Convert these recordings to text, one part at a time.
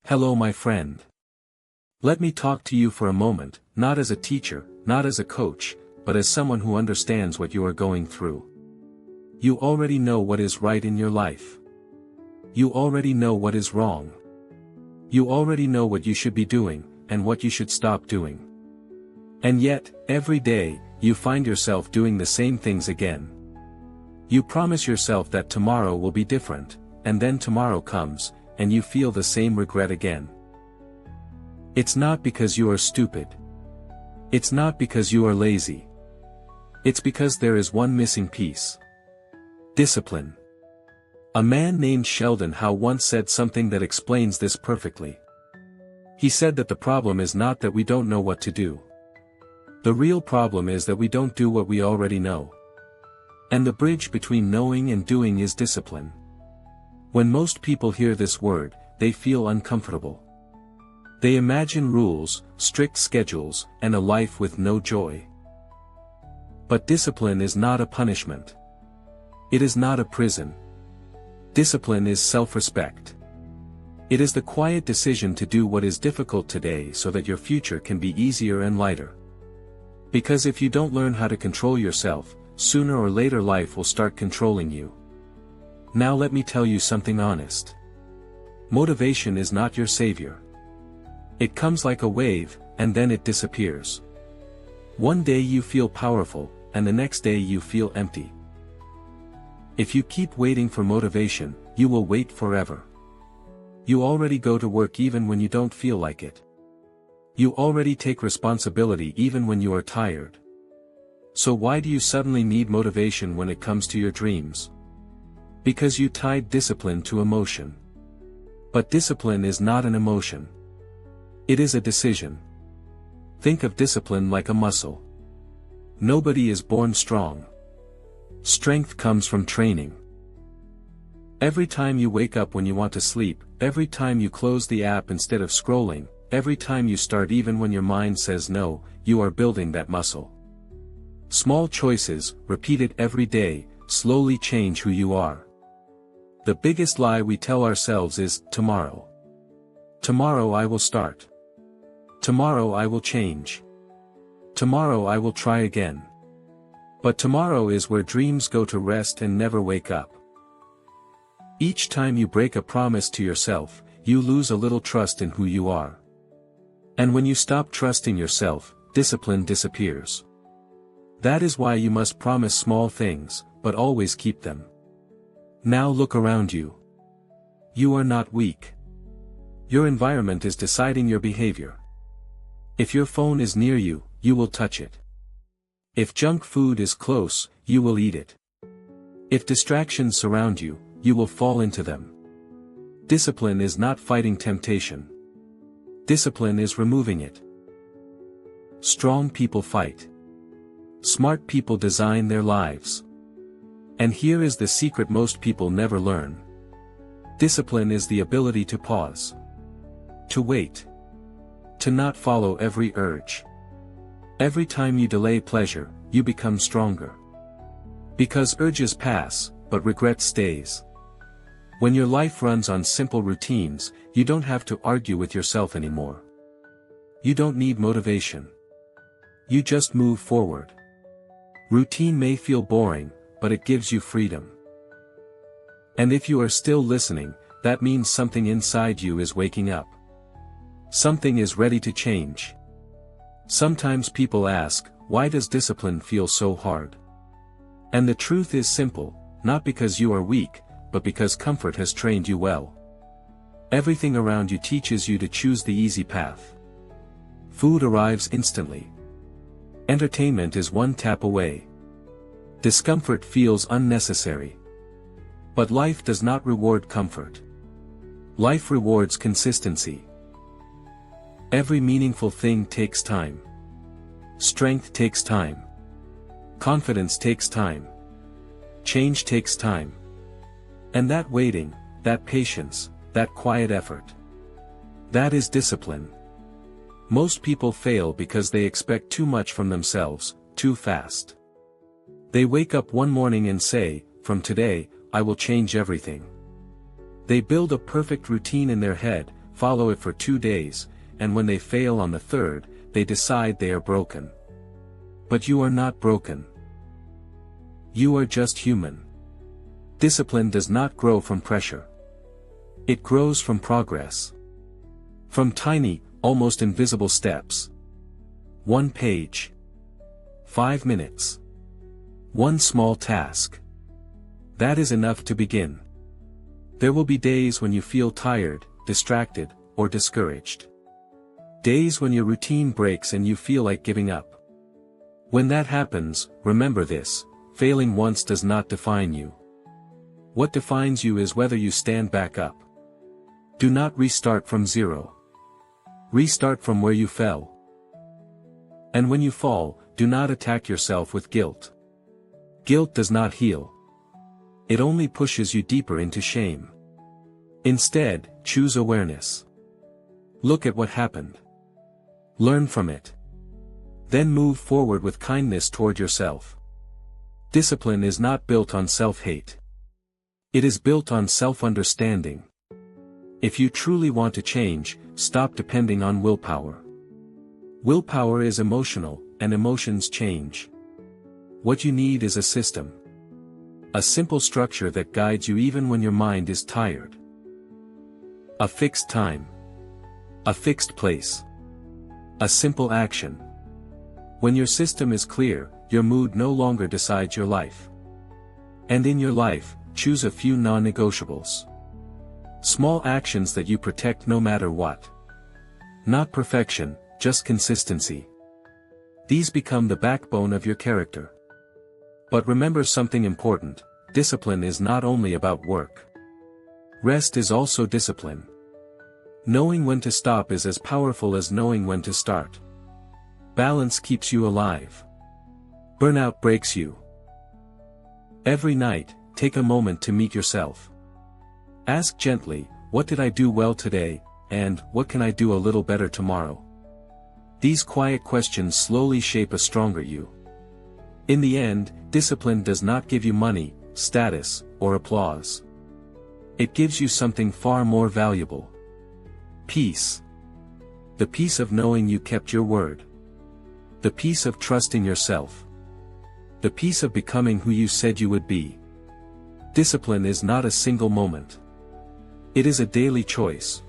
Hello, my friend. Let me talk to you for a moment, not as a teacher, not as a coach, but as someone who understands what you are going through. You already know what is right in your life. You already know what is wrong. You already know what you should be doing, and what you should stop doing. And yet, every day, you find yourself doing the same things again. You promise yourself that tomorrow will be different, and then tomorrow comes, and you feel the same regret again. It's not because you are stupid. It's not because you are lazy. It's because there is one missing piece. Discipline. A man named Sheldon Howe once said something that explains this perfectly. He said that the problem is not that we don't know what to do. The real problem is that we don't do what we already know. And the bridge between knowing and doing is discipline. When most people hear this word, they feel uncomfortable. They imagine rules, strict schedules, and a life with no joy. But discipline is not a punishment. It is not a prison. Discipline is self-respect. It is the quiet decision to do what is difficult today so that your future can be easier and lighter. Because if you don't learn how to control yourself, sooner or later life will start controlling you. Now let me tell you something honest. Motivation is not your savior. It comes like a wave, and then it disappears. One day you feel powerful, and the next day you feel empty. If you keep waiting for motivation, you will wait forever. You already go to work even when you don't feel like it. You already take responsibility even when you are tired. So why do you suddenly need motivation when it comes to your dreams? Because you tied discipline to emotion. But discipline is not an emotion. It is a decision. Think of discipline like a muscle. Nobody is born strong. Strength comes from training. Every time you wake up when you want to sleep, every time you close the app instead of scrolling, every time you start even when your mind says no, you are building that muscle. Small choices, repeated every day, slowly change who you are. The biggest lie we tell ourselves is, tomorrow. Tomorrow I will start. Tomorrow I will change. Tomorrow I will try again. But tomorrow is where dreams go to rest and never wake up. Each time you break a promise to yourself, you lose a little trust in who you are. And when you stop trusting yourself, discipline disappears. That is why you must promise small things, but always keep them. Now look around you. You are not weak. Your environment is deciding your behavior. If your phone is near you, you will touch it. If junk food is close, you will eat it. If distractions surround you, you will fall into them. Discipline is not fighting temptation. Discipline is removing it. Strong people fight. Smart people design their lives. And here is the secret most people never learn. Discipline is the ability to pause. To wait. To not follow every urge. Every time you delay pleasure, you become stronger. Because urges pass, but regret stays. When your life runs on simple routines, you don't have to argue with yourself anymore. You don't need motivation. You just move forward. Routine may feel boring, but it gives you freedom. And if you are still listening, that means something inside you is waking up. Something is ready to change. Sometimes people ask, why does discipline feel so hard? And the truth is simple, not because you are weak, but because comfort has trained you well. Everything around you teaches you to choose the easy path. Food arrives instantly. Entertainment is one tap away. Discomfort feels unnecessary. But life does not reward comfort. Life rewards consistency. Every meaningful thing takes time. Strength takes time. Confidence takes time. Change takes time. And that waiting, that patience, that quiet effort. That is discipline. Most people fail because they expect too much from themselves, too fast. They wake up one morning and say, from today, I will change everything. They build a perfect routine in their head, follow it for 2 days, and when they fail on the third, they decide they are broken. But you are not broken. You are just human. Discipline does not grow from pressure. It grows from progress. From tiny, almost invisible steps. 1 page. 5 minutes. 1 small task. That is enough to begin. There will be days when you feel tired, distracted, or discouraged. Days when your routine breaks and you feel like giving up. When that happens, remember this: failing once does not define you. What defines you is whether you stand back up. Do not restart from zero. Restart from where you fell. And when you fall, do not attack yourself with guilt. Guilt does not heal. It only pushes you deeper into shame. Instead, choose awareness. Look at what happened. Learn from it. Then move forward with kindness toward yourself. Discipline is not built on self-hate. It is built on self-understanding. If you truly want to change, stop depending on willpower. Willpower is emotional, and emotions change. What you need is a system. A simple structure that guides you even when your mind is tired. A fixed time. A fixed place. A simple action. When your system is clear, your mood no longer decides your life. And in your life, choose a few non-negotiables. Small actions that you protect no matter what. Not perfection, just consistency. These become the backbone of your character. But remember something important: discipline is not only about work. Rest is also discipline. Knowing when to stop is as powerful as knowing when to start. Balance keeps you alive. Burnout breaks you. Every night, take a moment to meet yourself. Ask gently, what did I do well today, and what can I do a little better tomorrow? These quiet questions slowly shape a stronger you. In the end, discipline does not give you money, status, or applause. It gives you something far more valuable. Peace. The peace of knowing you kept your word. The peace of trusting yourself. The peace of becoming who you said you would be. Discipline is not a single moment. It is a daily choice.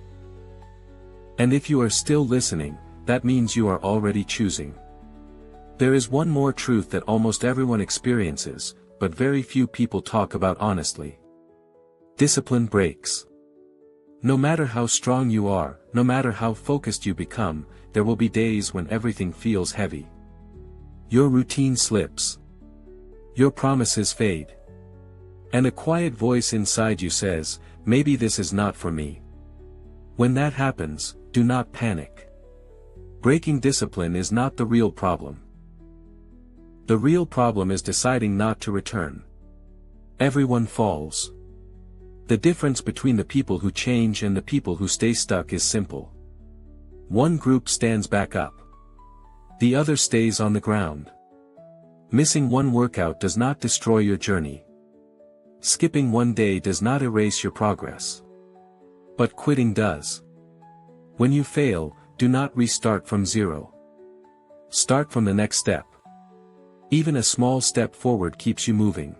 And if you are still listening, that means you are already choosing. There is one more truth that almost everyone experiences, but very few people talk about honestly. Discipline breaks. No matter how strong you are, no matter how focused you become, there will be days when everything feels heavy. Your routine slips. Your promises fade. And a quiet voice inside you says, maybe this is not for me. When that happens, do not panic. Breaking discipline is not the real problem. The real problem is deciding not to return. Everyone falls. The difference between the people who change and the people who stay stuck is simple. One group stands back up. The other stays on the ground. Missing one workout does not destroy your journey. Skipping one day does not erase your progress. But quitting does. When you fail, do not restart from zero. Start from the next step. Even a small step forward keeps you moving.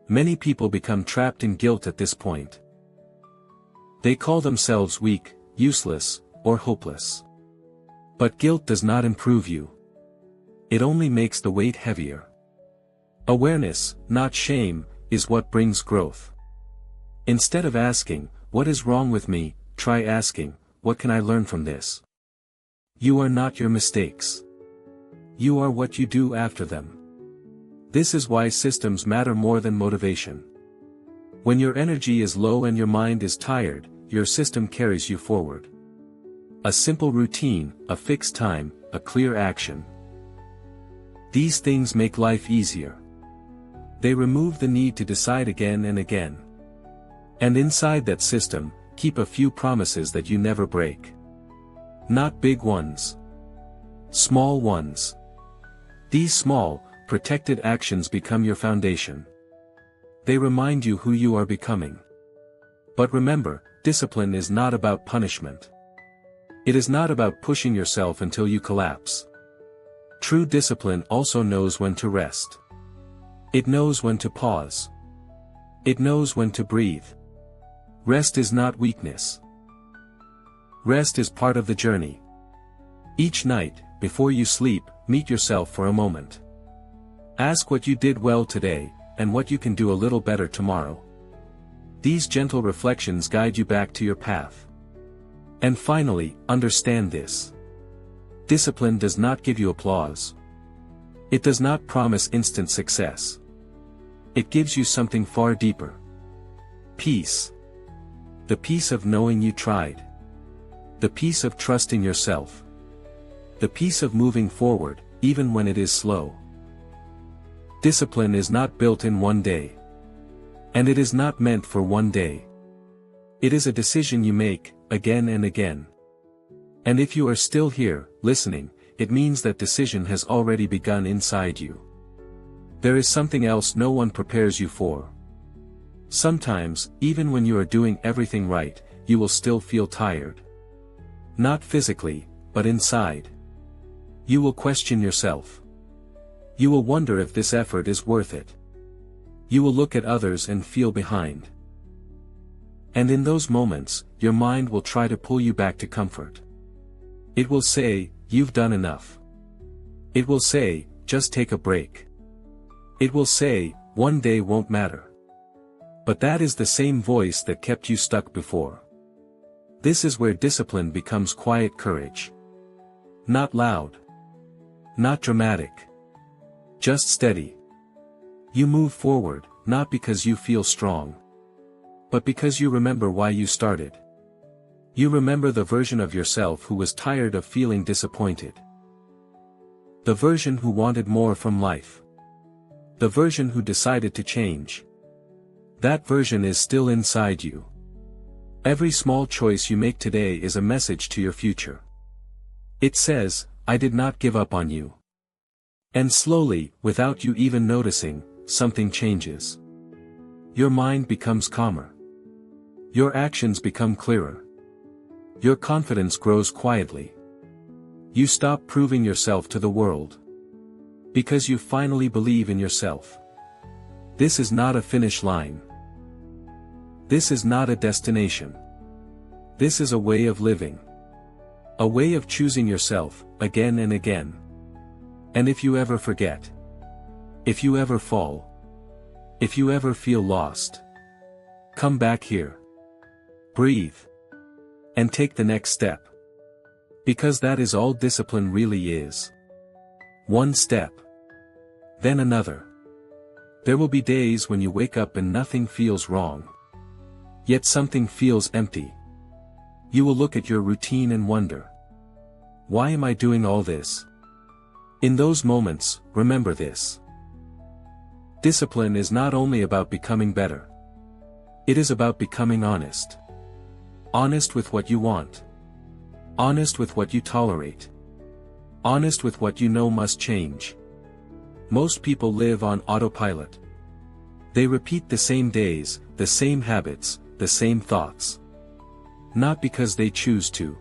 Many people become trapped in guilt at this point. They call themselves weak, useless, or hopeless. But guilt does not improve you. It only makes the weight heavier. Awareness, not shame, is what brings growth. Instead of asking, what is wrong with me, try asking, what can I learn from this? You are not your mistakes. You are what you do after them. This is why systems matter more than motivation. When your energy is low and your mind is tired, your system carries you forward. A simple routine, a fixed time, a clear action. These things make life easier. They remove the need to decide again and again. And inside that system, keep a few promises that you never break. Not big ones. Small ones. These small, protected actions become your foundation. They remind you who you are becoming. But remember, discipline is not about punishment. It is not about pushing yourself until you collapse. True discipline also knows when to rest. It knows when to pause. It knows when to breathe. Rest is not weakness. Rest is part of the journey. Each night, before you sleep, meet yourself for a moment. Ask what you did well today, and what you can do a little better tomorrow. These gentle reflections guide you back to your path. And finally, understand this. Discipline does not give you applause. It does not promise instant success. It gives you something far deeper. Peace. The peace of knowing you tried. The peace of trusting yourself. The peace of moving forward, even when it is slow. Discipline is not built in one day. And it is not meant for one day. It is a decision you make, again and again. And if you are still here, listening, it means that decision has already begun inside you. There is something else no one prepares you for. Sometimes, even when you are doing everything right, you will still feel tired. Not physically, but inside. You will question yourself. You will wonder if this effort is worth it. You will look at others and feel behind. And in those moments, your mind will try to pull you back to comfort. It will say, "You've done enough." It will say, "Just take a break." It will say, "One day won't matter." But that is the same voice that kept you stuck before. This is where discipline becomes quiet courage. Not loud. Not dramatic. Just steady. You move forward, not because you feel strong, but because you remember why you started. You remember the version of yourself who was tired of feeling disappointed. The version who wanted more from life. The version who decided to change. That version is still inside you. Every small choice you make today is a message to your future. It says, "I did not give up on you." And slowly, without you even noticing, something changes. Your mind becomes calmer. Your actions become clearer. Your confidence grows quietly. You stop proving yourself to the world. Because you finally believe in yourself. This is not a finish line. This is not a destination. This is a way of living. A way of choosing yourself, again and again. And if you ever forget, if you ever fall, if you ever feel lost, come back here. Breathe. And take the next step. Because that is all discipline really is. One step. Then another. There will be days when you wake up and nothing feels wrong. Yet something feels empty. You will look at your routine and wonder, why am I doing all this? In those moments, remember this. Discipline is not only about becoming better. It is about becoming honest. Honest with what you want. Honest with what you tolerate. Honest with what you know must change. Most people live on autopilot. They repeat the same days, the same habits, the same thoughts. Not because they choose to,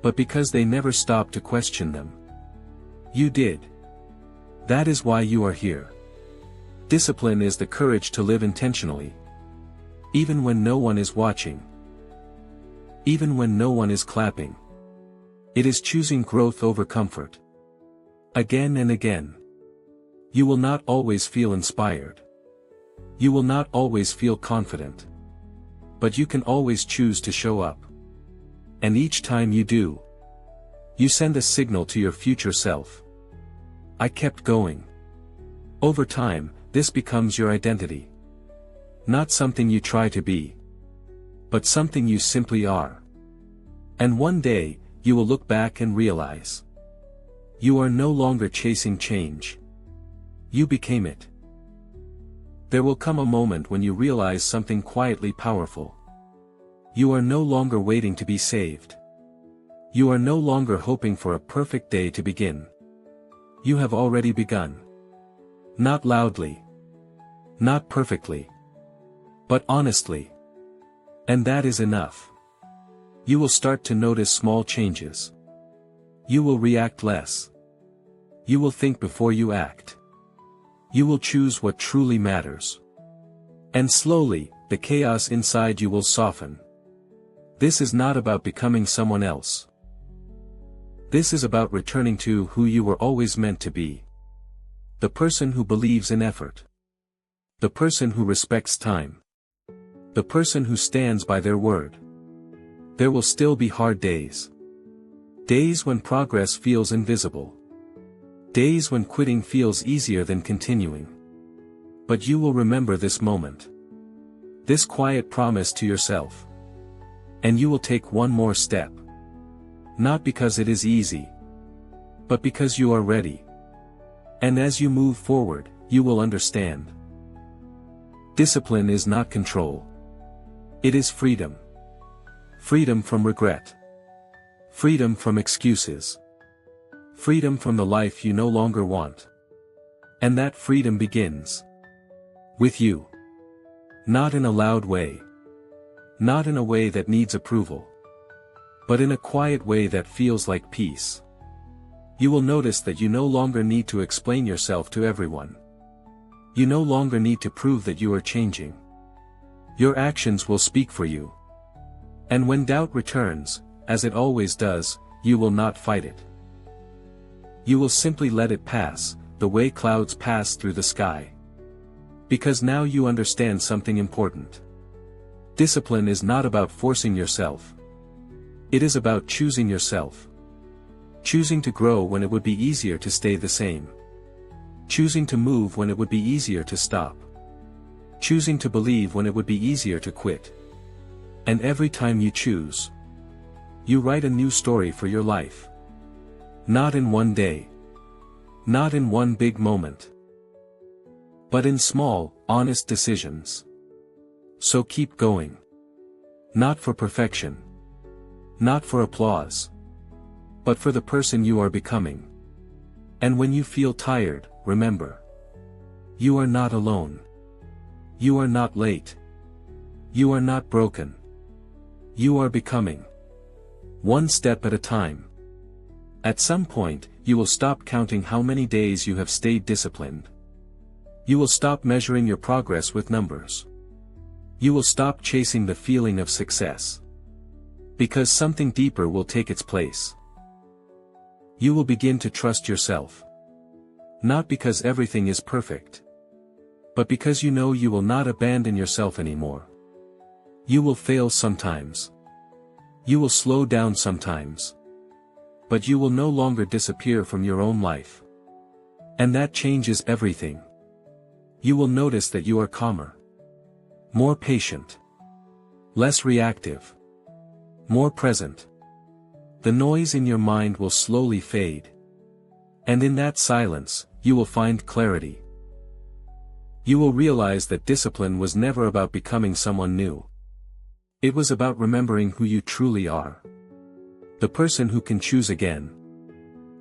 but because they never stop to question them. You did. That is why you are here. Discipline is the courage to live intentionally. Even when no one is watching. Even when no one is clapping. It is choosing growth over comfort. Again and again. You will not always feel inspired. You will not always feel confident. But you can always choose to show up. And each time you do, you send a signal to your future self. I kept going. Over time, this becomes your identity. Not something you try to be, but something you simply are. And one day, you will look back and realize, you are no longer chasing change. You became it. There will come a moment when you realize something quietly powerful. You are no longer waiting to be saved. You are no longer hoping for a perfect day to begin. You have already begun. Not loudly. Not perfectly, but honestly. And that is enough. You will start to notice small changes. You will react less. You will think before you act. You will choose what truly matters. And slowly, the chaos inside you will soften. This is not about becoming someone else. This is about returning to who you were always meant to be. The person who believes in effort. The person who respects time. The person who stands by their word. There will still be hard days. Days when progress feels invisible. Days when quitting feels easier than continuing. But you will remember this moment. This quiet promise to yourself. And you will take one more step. Not because it is easy, but because you are ready. And as you move forward, you will understand. Discipline is not control. It is freedom. Freedom from regret. Freedom from excuses. Freedom from the life you no longer want. And that freedom begins with you. Not in a loud way. Not in a way that needs approval. But in a quiet way that feels like peace. You will notice that you no longer need to explain yourself to everyone. You no longer need to prove that you are changing. Your actions will speak for you. And when doubt returns, as it always does, you will not fight it. You will simply let it pass, the way clouds pass through the sky. Because now you understand something important. Discipline is not about forcing yourself. It is about choosing yourself. Choosing to grow when it would be easier to stay the same. Choosing to move when it would be easier to stop. Choosing to believe when it would be easier to quit. And every time you choose, you write a new story for your life. Not in one day. Not in one big moment. But in small, honest decisions. So keep going. Not for perfection. Not for applause. But for the person you are becoming. And when you feel tired, remember. You are not alone. You are not late. You are not broken. You are becoming. One step at a time. At some point, you will stop counting how many days you have stayed disciplined. You will stop measuring your progress with numbers. You will stop chasing the feeling of success. Because something deeper will take its place. You will begin to trust yourself. Not because everything is perfect. But because you know you will not abandon yourself anymore. You will fail sometimes. You will slow down sometimes. But you will no longer disappear from your own life. And that changes everything. You will notice that you are calmer. More patient. Less reactive. More present. The noise in your mind will slowly fade. And in that silence, you will find clarity. You will realize that discipline was never about becoming someone new. It was about remembering who you truly are. The person who can choose again.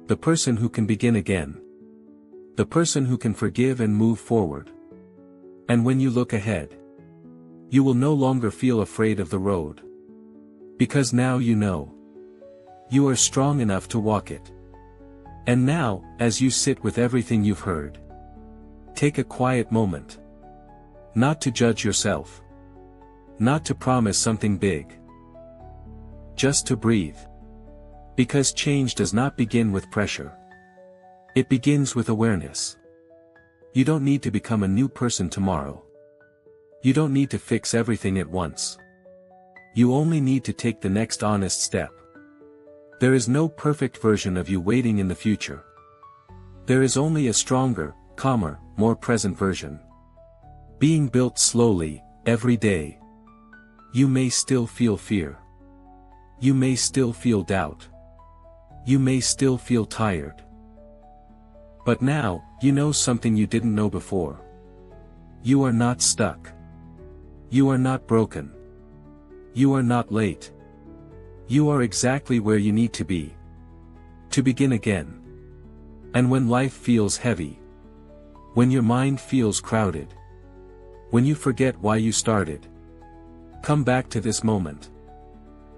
The person who can begin again. The person who can forgive and move forward. And when you look ahead, you will no longer feel afraid of the road. Because now you know. You are strong enough to walk it. And now, as you sit with everything you've heard, take a quiet moment. Not to judge yourself. Not to promise something big. Just to breathe. Because change does not begin with pressure. It begins with awareness. You don't need to become a new person tomorrow. You don't need to fix everything at once. You only need to take the next honest step. There is no perfect version of you waiting in the future. There is only a stronger, calmer, more present version. Being built slowly, every day. You may still feel fear. You may still feel doubt. You may still feel tired. But now, you know something you didn't know before. You are not stuck. You are not broken. You are not late. You are exactly where you need to be. To begin again. And when life feels heavy. When your mind feels crowded. When you forget why you started, come back to this moment.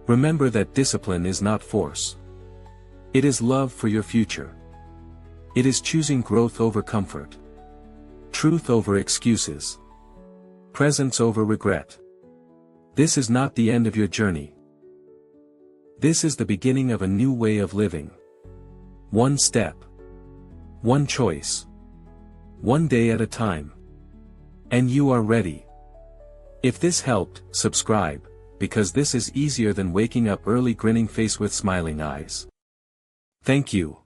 Remember that discipline is not force. It is love for your future. It is choosing growth over comfort. Truth over excuses. Presence over regret. This is not the end of your journey. This is the beginning of a new way of living. One step. One choice. One day at a time. And you are ready. If this helped, subscribe, because this is easier than waking up early grinning face with smiling eyes. Thank you.